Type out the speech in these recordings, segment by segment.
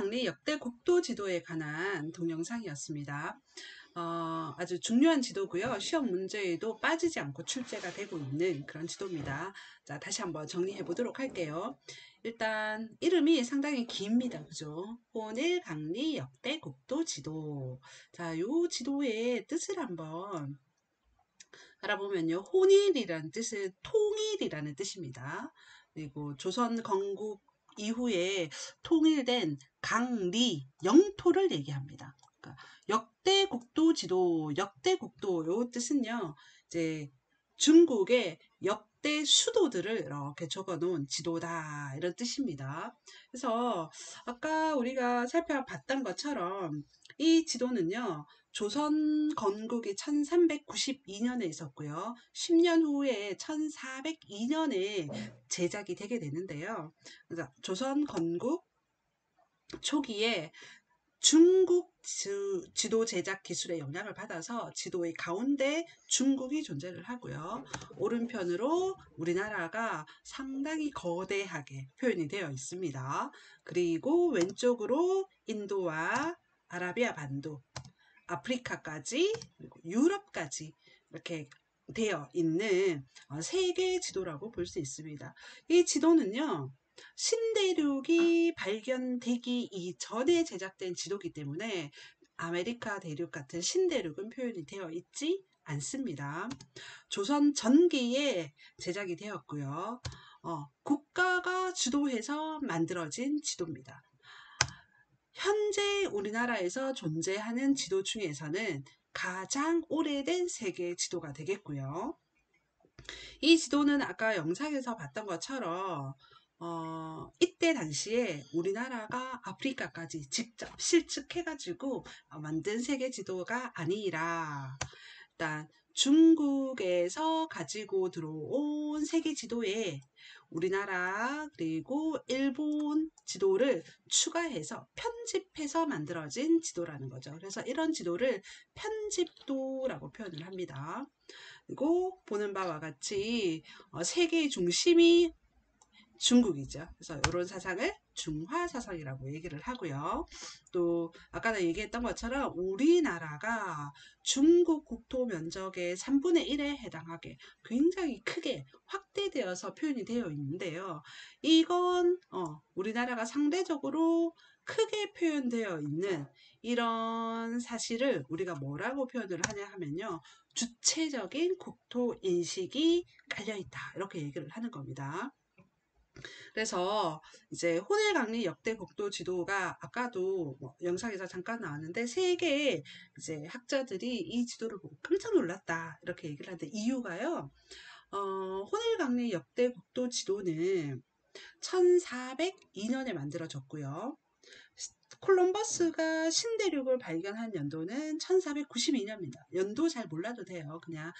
강리 역대 국도 지도에 관한 동영상이었습니다. 아주 중요한 지도고요. 시험 문제에도 빠지지 않고 출제가 되고 있는 그런 지도입니다. 자, 다시 한번 정리해 보도록 할게요. 일단 이름이 상당히 깁니다. 그죠? 혼일 강리 역대 국도 지도. 자, 요 지도의 뜻을 한번 알아보면요. 혼일이라는 뜻은 통일이라는 뜻입니다. 그리고 조선 건국 이후에 통일된 강리, 영토를 얘기합니다. 그러니까 역대 국도 지도, 역대 국도 요 뜻은요. 이제 중국의 역대 수도들을 이렇게 적어 놓은 지도다 이런 뜻입니다. 그래서 아까 우리가 살펴봤던 것처럼 이 지도는요. 조선 건국이 1392년에 있었고요. 10년 후에 1402년에 제작이 되게 되는데요. 그래서 조선 건국 초기에 중국 지도 제작 기술의 영향을 받아서 지도의 가운데 중국이 존재를 하고요. 오른편으로 우리나라가 상당히 거대하게 표현이 되어 있습니다. 그리고 왼쪽으로 인도와 아라비아 반도, 아프리카까지 그리고 유럽까지 이렇게 되어 있는 세계 지도라고 볼 수 있습니다. 이 지도는요. 신대륙이 발견되기 이전에 제작된 지도이기 때문에 아메리카 대륙 같은 신대륙은 표현이 되어 있지 않습니다. 조선 전기에 제작이 되었고요. 국가가 주도해서 만들어진 지도입니다. 현재 우리나라에서 존재하는 지도 중에서는 가장 오래된 세계 지도가 되겠고요. 이 지도는 아까 영상에서 봤던 것처럼 이때 당시에 우리나라가 아프리카까지 직접 실측해가지고 만든 세계 지도가 아니라 일단 중국에서 가지고 들어온 세계 지도에 우리나라 그리고 일본 지도를 추가해서 편집해서 만들어진 지도라는 거죠. 그래서 이런 지도를 편집도라고 표현을 합니다. 그리고 보는 바와 같이 세계의 중심이 중국이죠. 그래서 이런 사상을 중화사상이라고 얘기를 하고요. 또 아까 얘기했던 것처럼 우리나라가 중국 국토 면적의 3분의 1에 해당하게 굉장히 크게 확대되어서 표현이 되어 있는데요. 이건 우리나라가 상대적으로 크게 표현되어 있는 이런 사실을 우리가 뭐라고 표현을 하냐 하면요. 주체적인 국토 인식이 깔려있다. 이렇게 얘기를 하는 겁니다. 그래서 이제 호넬강리 역대 국도 지도가 아까도 영상에서 잠깐 나왔는데 세계의 이제 학자들이 이 지도를 보고 깜짝 놀랐다 이렇게 얘기를 하는데 이유가요. 호넬강리 역대 국도 지도는 1402년에 만들어졌고요. 콜럼버스가 신대륙을 발견한 연도는 1492년입니다. 연도 잘 몰라도 돼요. 그냥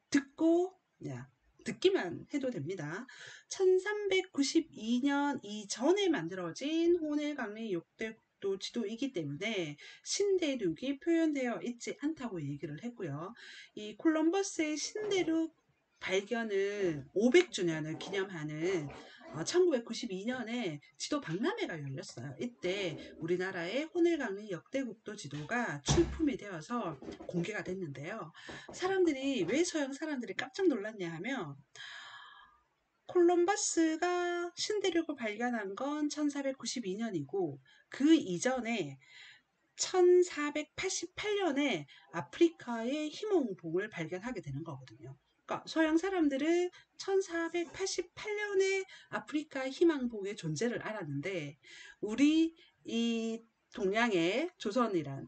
듣고 그냥 듣기만 해도 됩니다. 1392년 이전에 만들어진 호넬강리 역대 국도 지도이기 때문에 신대륙이 표현되어 있지 않다고 얘기를 했고요. 이 콜럼버스의 신대륙 발견을 500주년을 기념하는 1992년에 지도 박람회가 열렸어요. 이때 우리나라의 호넬강리 역대 국도 지도가 출품이 되어서 공개가 됐는데요. 사람들이 왜 서양 사람들이 깜짝 놀랐냐 하면 콜럼버스가 신대륙을 발견한 건 1492년이고 그 이전에 1488년에 아프리카의 희몽봉을 발견하게 되는 거거든요. 그러니까 서양 사람들은 1488년에 아프리카 희망봉의 존재를 알았는데 우리 이 동양의 조선이란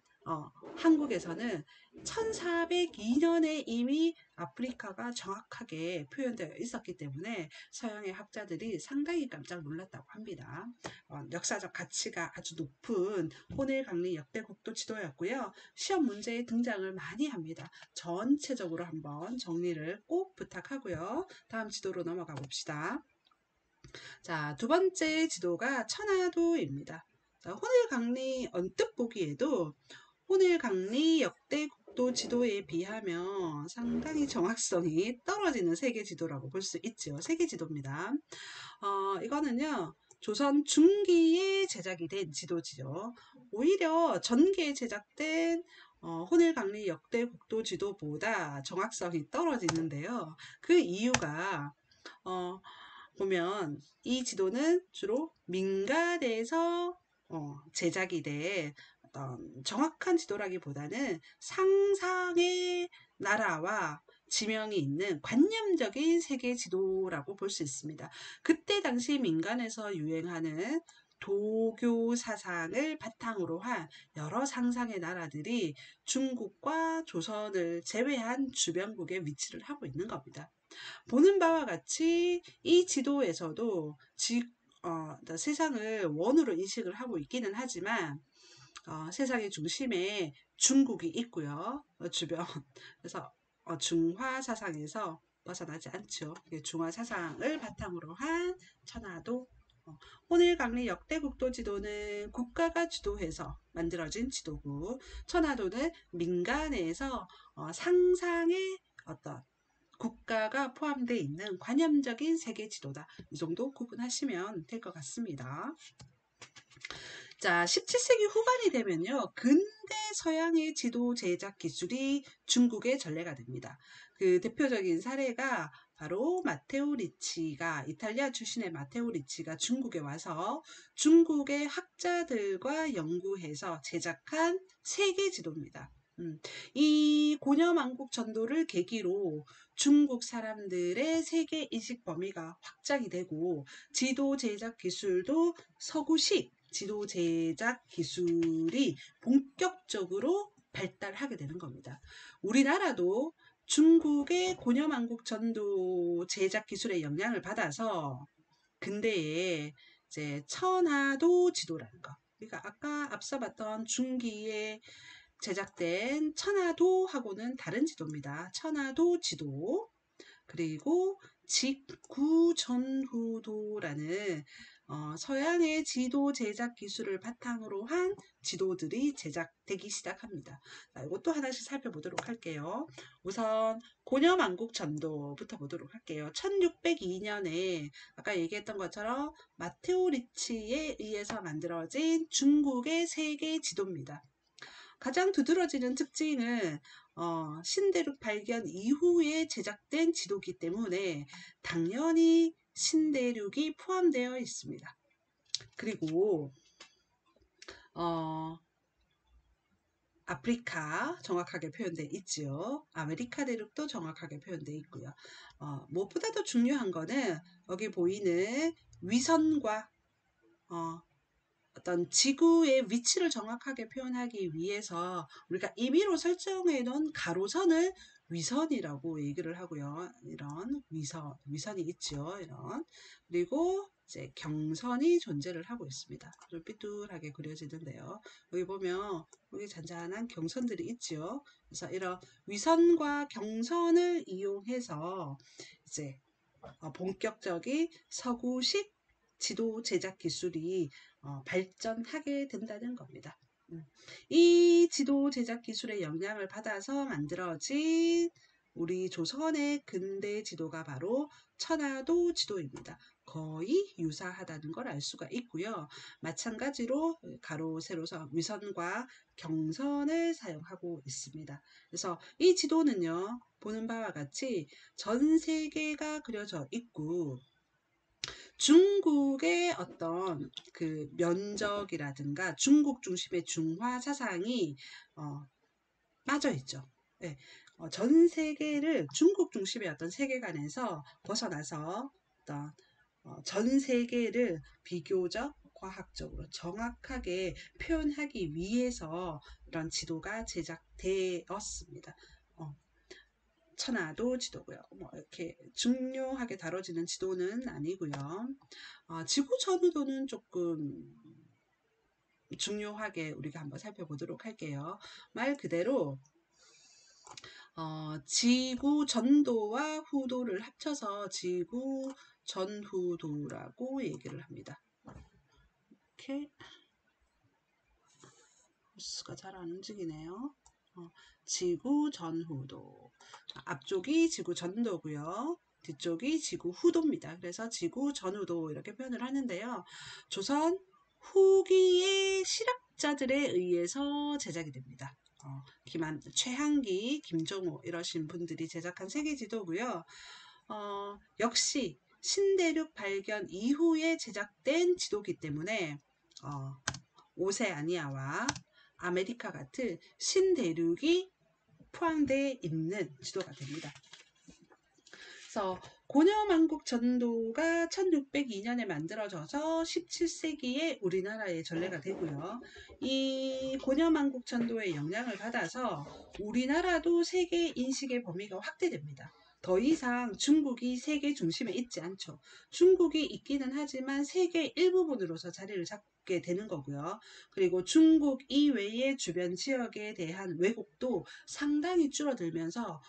한국에서는 1402년에 이미 아프리카가 정확하게 표현되어 있었기 때문에 서양의 학자들이 상당히 깜짝 놀랐다고 합니다. 역사적 가치가 아주 높은 호넬강리 역대 국도 지도였고요. 시험 문제에 등장을 많이 합니다. 전체적으로 한번 정리를 꼭 부탁하고요. 다음 지도로 넘어가 봅시다. 자, 두 번째 지도가 천화도입니다. 자, 호넬강리 언뜻 보기에도 호넬강리 역대 국도 지도에 비하면 상당히 정확성이 떨어지는 세계 지도라고 볼 수 있죠. 세계 지도입니다. 이거는요. 조선 중기에 제작이 된 지도지요. 오히려 전기에 제작된 혼일강리 역대 국도 지도보다 정확성이 떨어지는데요. 그 이유가 보면 이 지도는 주로 민간에서 제작이 된 어떤 정확한 지도라기보다는 상상의 나라와 지명이 있는 관념적인 세계 지도라고 볼 수 있습니다. 그때 당시 민간에서 유행하는 도교 사상을 바탕으로 한 여러 상상의 나라들이 중국과 조선을 제외한 주변국에 위치를 하고 있는 겁니다. 보는 바와 같이 이 지도에서도 세상을 원으로 인식을 하고 있기는 하지만 세상의 중심에 중국이 있고요. 주변. 그래서 중화 사상에서 벗어나지 않죠. 중화 사상을 바탕으로 한 천하도. 혼일강리 역대국도 지도는 국가가 주도해서 만들어진 지도고, 천하도는 민간에서 상상의 어떤 국가가 포함되어 있는 관념적인 세계 지도다. 이 정도 구분하시면 될 것 같습니다. 자, 17세기 후반이 되면요. 근대 서양의 지도 제작 기술이 중국의 전례가 됩니다. 그 대표적인 사례가 바로 마테오 리치가, 이탈리아 출신의 마테오 리치가 중국에 와서 중국의 학자들과 연구해서 제작한 세계 지도입니다. 이 고려만국 전도를 계기로 중국 사람들의 세계 인식 범위가 확장이 되고 지도 제작 기술도 서구식 지도 제작 기술이 본격적으로 발달하게 되는 겁니다. 우리나라도 중국의 고려만국 전도 제작 기술의 영향을 받아서 근대에 이제 천하도 지도라는 거. 그러니까 아까 앞서 봤던 중기에 제작된 천하도하고는 다른 지도입니다. 천하도 지도. 그리고 직구전후도라는 서양의 지도 제작 기술을 바탕으로 한 지도들이 제작되기 시작합니다. 자, 이것도 하나씩 살펴보도록 할게요. 우선 고려만국 전도부터 보도록 할게요. 1602년에 아까 얘기했던 것처럼 마테오 리치에 의해서 만들어진 중국의 세계 지도입니다. 가장 두드러지는 특징은 신대륙 발견 이후에 제작된 지도기 때문에 당연히 신대륙이 포함되어 있습니다. 그리고 아프리카 정확하게 표현되어 있지요. 아메리카 대륙도 정확하게 표현되어 있고요. 무엇보다도 중요한 거는 여기 보이는 위선과 어떤 지구의 위치를 정확하게 표현하기 위해서 우리가 임의로 설정해 놓은 가로선을 위선이라고 얘기를 하고요. 이런 위선이 있죠. 이런. 그리고 이제 경선이 존재를 하고 있습니다. 좀 삐뚤하게 그려지는데요. 여기 보면 여기 잔잔한 경선들이 있죠. 그래서 이런 위선과 경선을 이용해서 이제 본격적인 서구식 지도 제작 기술이 발전하게 된다는 겁니다. 이 지도 제작 기술의 영향을 받아서 만들어진 우리 조선의 근대 지도가 바로 천하도 지도입니다. 거의 유사하다는 걸 알 수가 있고요. 마찬가지로 가로, 세로선, 위선과 경선을 사용하고 있습니다. 그래서 이 지도는요, 보는 바와 같이 전 세계가 그려져 있고 중국의 어떤 그 면적이라든가 중국 중심의 중화 사상이 빠져 있죠. 네. 전 세계를 중국 중심의 어떤 세계관에서 벗어나서 어떤 전 세계를 비교적 과학적으로 정확하게 표현하기 위해서 이런 지도가 제작되었습니다. 천하도 지도고요. 뭐 이렇게 중요하게 다뤄지는 지도는 아니고요. 지구 전후도는 조금 중요하게 우리가 한번 살펴보도록 할게요. 말 그대로 지구 전도와 후도를 합쳐서 지구 전후도라고 얘기를 합니다. 이렇게 마우스가 잘 안 움직이네요. 지구 전후도. 앞쪽이 지구 전도고요. 뒤쪽이 지구 후도입니다. 그래서 지구 전후도 이렇게 표현을 하는데요. 조선 후기의 실학자들에 의해서 제작이 됩니다. 최한기, 김종호 이러신 분들이 제작한 세계지도고요. 역시 신대륙 발견 이후에 제작된 지도기 때문에 오세아니아와 아메리카 같은 신대륙이 포함되어 있는 지도가 됩니다. 그래서 고려만국 전도가 1602년에 만들어져서 17세기에 우리나라의 전례가 되고요. 이 고려만국 전도의 영향을 받아서 우리나라도 세계 인식의 범위가 확대됩니다. 더 이상 중국이 세계 중심에 있지 않죠. 중국이 있기는 하지만 세계 일부분으로서 자리를 잡게 되는 거고요. 그리고 중국 이외의 주변 지역에 대한 왜곡도 상당히 줄어들면서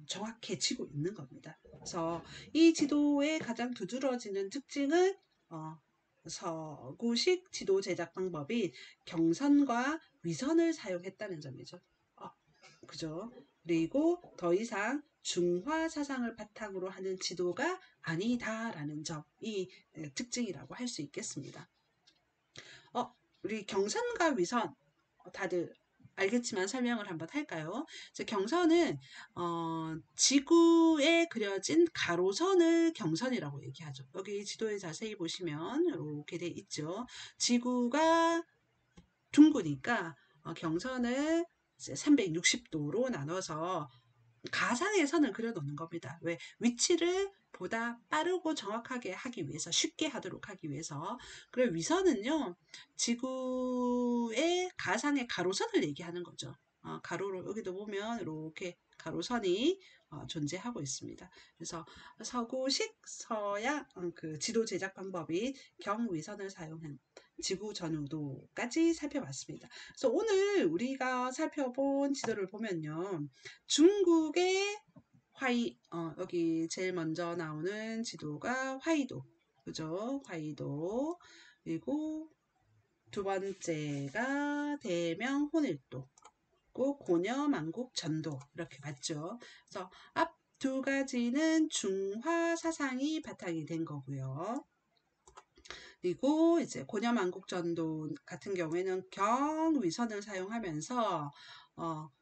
정확해지고 있는 겁니다. 그래서 이 지도의 가장 두드러지는 특징은 서구식 지도 제작 방법인 경선과 위선을 사용했다는 점이죠. 그죠? 그리고 더 이상 중화 사상을 바탕으로 하는 지도가 아니다라는 점이 특징이라고 할 수 있겠습니다. 우리 경선과 위선 다들 알겠지만 설명을 한번 할까요? 경선은 지구에 그려진 가로선을 경선이라고 얘기하죠. 여기 지도에 자세히 보시면 이렇게 돼 있죠. 지구가 둥그니까 경선을 360도로 나눠서 가상의 선을 그려놓는 겁니다. 왜? 위치를 보다 빠르고 정확하게 하기 위해서, 쉽게 하도록 하기 위해서. 그리고 위선은요, 지구의 가상의 가로선을 얘기하는 거죠. 가로로 여기도 보면 이렇게 가로선이 존재하고 있습니다. 그래서 서구식 서양 그 지도 제작 방법이 경위선을 사용한 지구 전후도까지 살펴봤습니다. 그래서 오늘 우리가 살펴본 지도를 보면요, 중국의 여기 제일 먼저 나오는 지도가 화이도, 그죠? 화이도. 그리고 두 번째가 대명 혼일도, 고려 만국 전도 이렇게 봤죠. 그래서 앞 두 가지는 중화 사상이 바탕이 된 거고요. 그리고 이제 고려 만국 전도 같은 경우에는 경위선을 사용하면서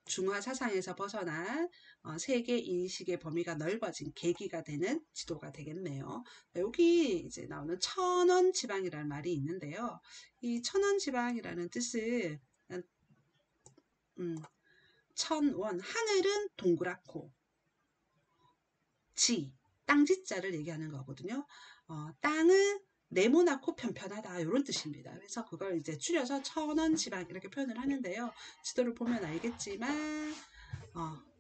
중화 사상에서 벗어난 세계 인식의 범위가 넓어진 계기가 되는 지도가 되겠네요. 여기 이제 나오는 천원 지방이라는 말이 있는데요. 이 천원 지방이라는 뜻은 천원, 하늘은 동그랗고 땅지자를 얘기하는 거거든요. 땅은 네모나고 편편하다 이런 뜻입니다. 그래서 그걸 이제 줄여서 천원 지방 이렇게 표현을 하는데요. 지도를 보면 알겠지만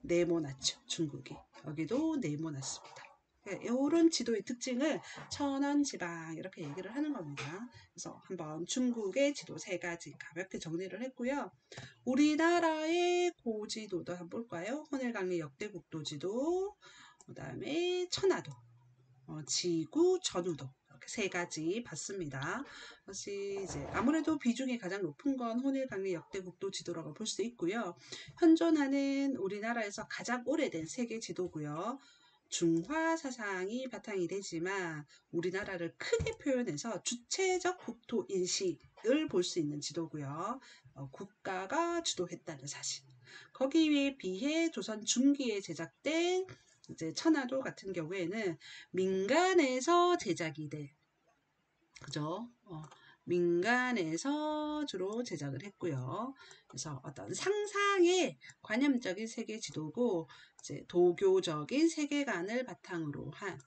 네모났죠. 중국이. 여기도 네모났습니다. 이런 지도의 특징을 천원 지방 이렇게 얘기를 하는 겁니다. 그래서 한번 중국의 지도 세 가지 가볍게 정리를 했고요. 우리나라의 고지도도 한번 볼까요? 호넬강리 역대국도 지도, 그 다음에 천화도, 지구 전후도 이렇게 세 가지 봤습니다. 그것이 이제 아무래도 비중이 가장 높은 건 호넬강리 역대국도 지도라고 볼 수 있고요. 현존하는 우리나라에서 가장 오래된 세계 지도고요. 중화 사상이 바탕이 되지만 우리나라를 크게 표현해서 주체적 국토 인식을 볼 수 있는 지도고요. 국가가 주도했다는 사실. 거기에 비해 조선 중기에 제작된 이제 천화도 같은 경우에는 민간에서 제작이 돼. 그죠? 민간에서 주로 제작을 했고요. 그래서 어떤 상상의 관념적인 세계 지도고 이제 도교적인 세계관을 바탕으로 한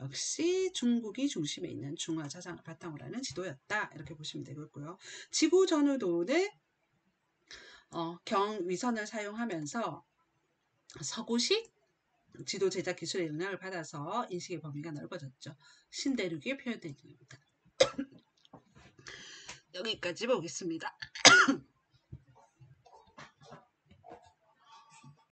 역시 중국이 중심에 있는 중화 사상을 바탕으로 하는 지도였다. 이렇게 보시면 되겠고요. 지구 전후도는 경위선을 사용하면서 서구식 지도 제작 기술의 영향을 받아서 인식의 범위가 넓어졌죠. 신대륙이 표현되는 겁니다. 여기까지 보겠습니다.